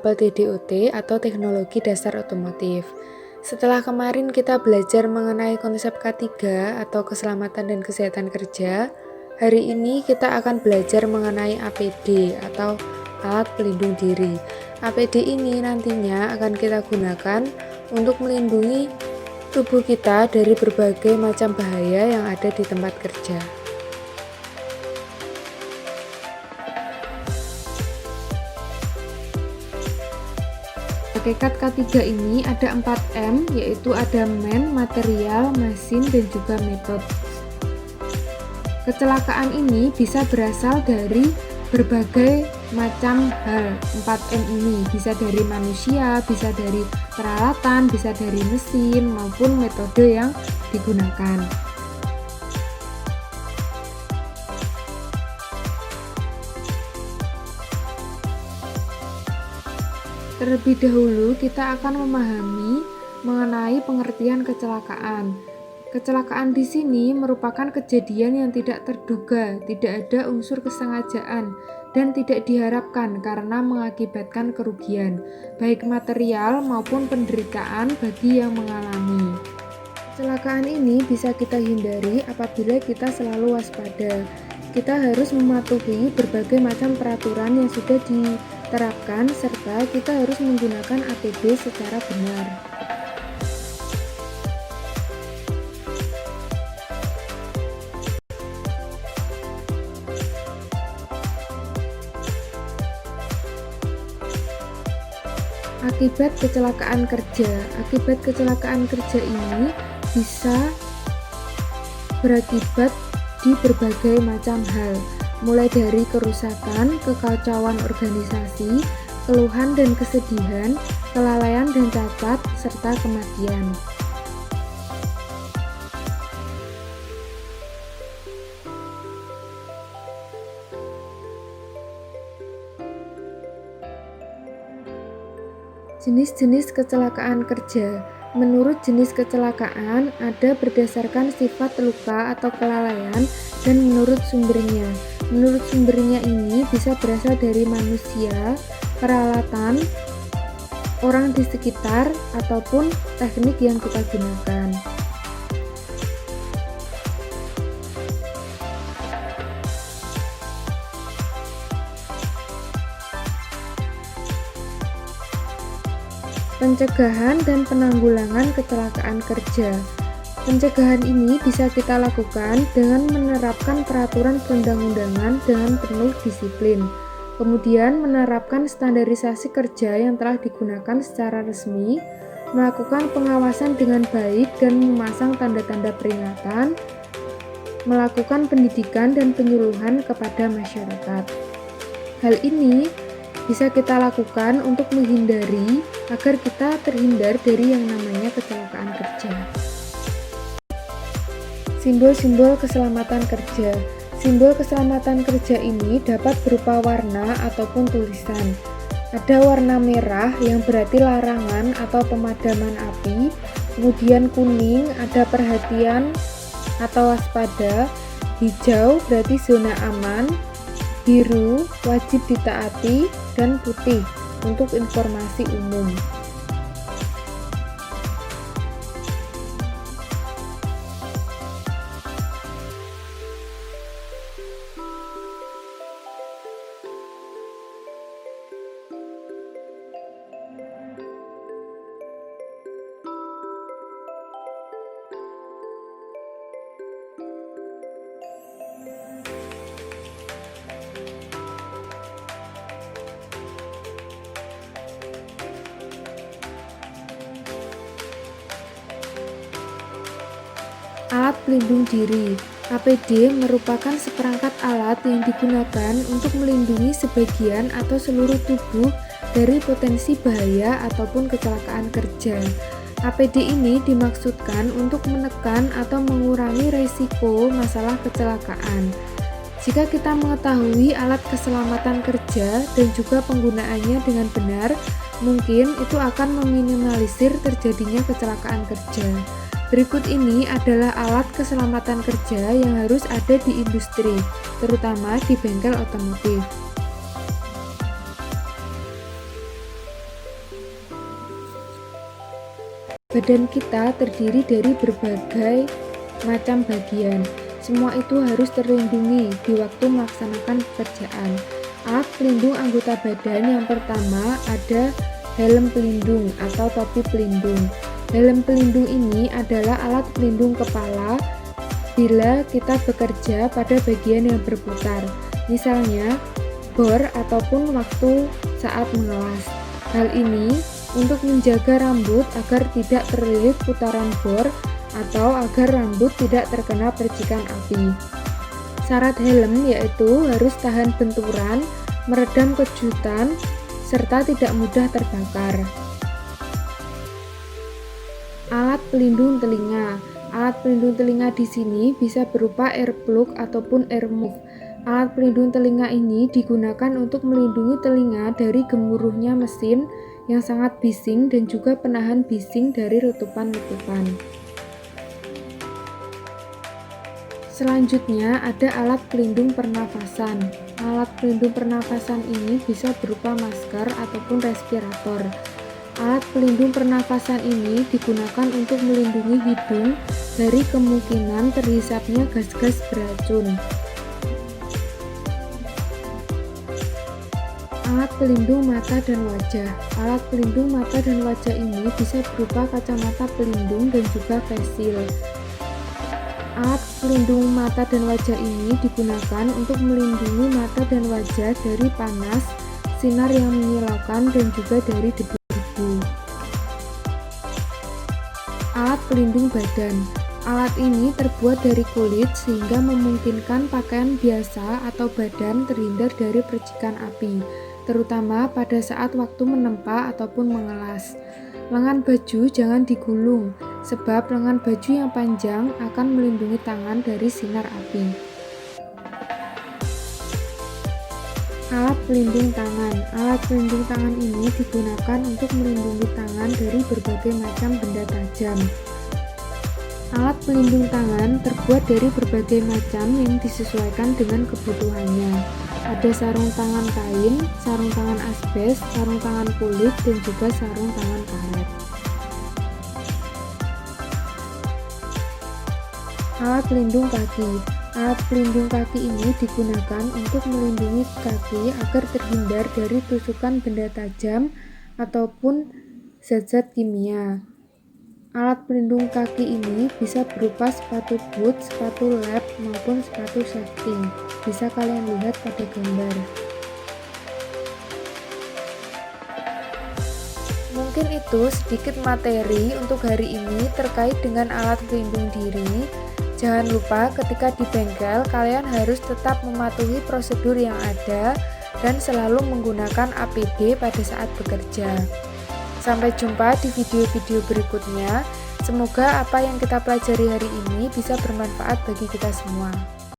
label TDOT atau Teknologi Dasar Otomotif. Setelah kemarin kita belajar mengenai konsep K3 atau Keselamatan dan Kesehatan Kerja, hari ini kita akan belajar mengenai APD atau alat pelindung diri. APD ini nantinya akan kita gunakan untuk melindungi tubuh kita dari berbagai macam bahaya yang ada di tempat kerja. Hakikat K3 ini ada 4M, yaitu ada man, material, mesin, dan juga metode. Kecelakaan ini bisa berasal dari berbagai macam hal. 4M ini bisa dari manusia, bisa dari peralatan, bisa dari mesin, maupun metode yang digunakan. Terlebih dahulu kita akan memahami mengenai pengertian kecelakaan. Kecelakaan di sini merupakan kejadian yang tidak terduga, tidak ada unsur kesengajaan, dan tidak diharapkan karena mengakibatkan kerugian, baik material maupun penderitaan bagi yang mengalami. Kecelakaan ini bisa kita hindari apabila kita selalu waspada. Kita harus mematuhi berbagai macam peraturan yang sudah diterapkan, serta kita harus menggunakan APD secara benar. Akibat kecelakaan kerja. Akibat kecelakaan kerja ini bisa berakibat di berbagai macam hal, mulai dari kerusakan, kekacauan organisasi, keluhan dan kesedihan, kelalaian dan cacat, serta kematian. Jenis-jenis kecelakaan kerja. Menurut jenis kecelakaan, ada berdasarkan sifat luka atau kelalaian dan menurut sumbernya. Menurut sumbernya ini bisa berasal dari manusia, peralatan, orang di sekitar, ataupun teknik yang kita gunakan. Pencegahan dan penanggulangan kecelakaan kerja. Pencegahan ini bisa kita lakukan dengan menerapkan peraturan perundang-undangan dengan penuh disiplin. Kemudian menerapkan standarisasi kerja yang telah digunakan secara resmi, melakukan pengawasan dengan baik dan memasang tanda-tanda peringatan, melakukan pendidikan dan penyuluhan kepada masyarakat. Hal ini bisa kita lakukan untuk menghindari agar kita terhindar dari yang namanya kecelakaan kerja. Simbol-simbol keselamatan kerja. Simbol keselamatan kerja ini dapat berupa warna ataupun tulisan. Ada warna merah yang berarti larangan atau pemadaman api, kemudian kuning ada perhatian atau waspada, hijau berarti zona aman, biru wajib ditaati, dan putih untuk informasi umum. Alat pelindung diri. APD merupakan seperangkat alat yang digunakan untuk melindungi sebagian atau seluruh tubuh dari potensi bahaya ataupun kecelakaan kerja. APD ini dimaksudkan untuk menekan atau mengurangi resiko masalah kecelakaan. Jika kita mengetahui alat keselamatan kerja dan juga penggunaannya dengan benar, mungkin itu akan meminimalisir terjadinya kecelakaan kerja. Berikut ini adalah alat keselamatan kerja yang harus ada di industri, terutama di bengkel otomotif. Badan kita terdiri dari berbagai macam bagian. Semua itu harus terlindungi di waktu melaksanakan pekerjaan. Alat pelindung anggota badan yang pertama ada helm pelindung atau topi pelindung. Helm pelindung ini adalah alat pelindung kepala bila kita bekerja pada bagian yang berputar, misalnya bor ataupun waktu saat mengelas. Hal ini untuk menjaga rambut agar tidak terlilit putaran bor atau agar rambut tidak terkena percikan api. Syarat helm yaitu harus tahan benturan, meredam kejutan, serta tidak mudah terbakar. Alat pelindung telinga. Alat pelindung telinga di sini bisa berupa earplug ataupun earmuff. Alat pelindung telinga ini digunakan untuk melindungi telinga dari gemuruhnya mesin yang sangat bising dan juga penahan bising dari letupan-letupan. Selanjutnya ada alat pelindung pernafasan. Alat pelindung pernafasan ini bisa berupa masker ataupun respirator. Alat pelindung pernafasan ini digunakan untuk melindungi hidung dari kemungkinan terhisapnya gas-gas beracun. Alat pelindung mata dan wajah. Alat pelindung mata dan wajah ini bisa berupa kacamata pelindung dan juga face shield. Alat pelindung mata dan wajah ini digunakan untuk melindungi mata dan wajah dari panas, sinar yang menyilaukan, dan juga dari debu-debu. Alat pelindung badan. Alat ini terbuat dari kulit sehingga memungkinkan pakaian biasa atau badan terhindar dari percikan api, terutama pada saat waktu menempa ataupun mengelas. Lengan baju jangan digulung, sebab lengan baju yang panjang akan melindungi tangan dari sinar api. Alat pelindung tangan. Alat pelindung tangan ini digunakan untuk melindungi tangan dari berbagai macam benda tajam. Alat pelindung tangan terbuat dari berbagai macam yang disesuaikan dengan kebutuhannya. Ada sarung tangan kain, sarung tangan asbes, sarung tangan kulit, dan juga sarung tangan karet. Alat pelindung kaki. Alat pelindung kaki ini digunakan untuk melindungi kaki agar terhindar dari tusukan benda tajam ataupun zat-zat kimia. Alat pelindung kaki ini bisa berupa sepatu boot, sepatu lab, maupun sepatu safety. Bisa kalian lihat pada gambar. Mungkin itu sedikit materi untuk hari ini terkait dengan alat pelindung diri. Jangan lupa ketika di bengkel kalian harus tetap mematuhi prosedur yang ada dan selalu menggunakan APD pada saat bekerja. Sampai jumpa di video-video berikutnya. Semoga apa yang kita pelajari hari ini bisa bermanfaat bagi kita semua.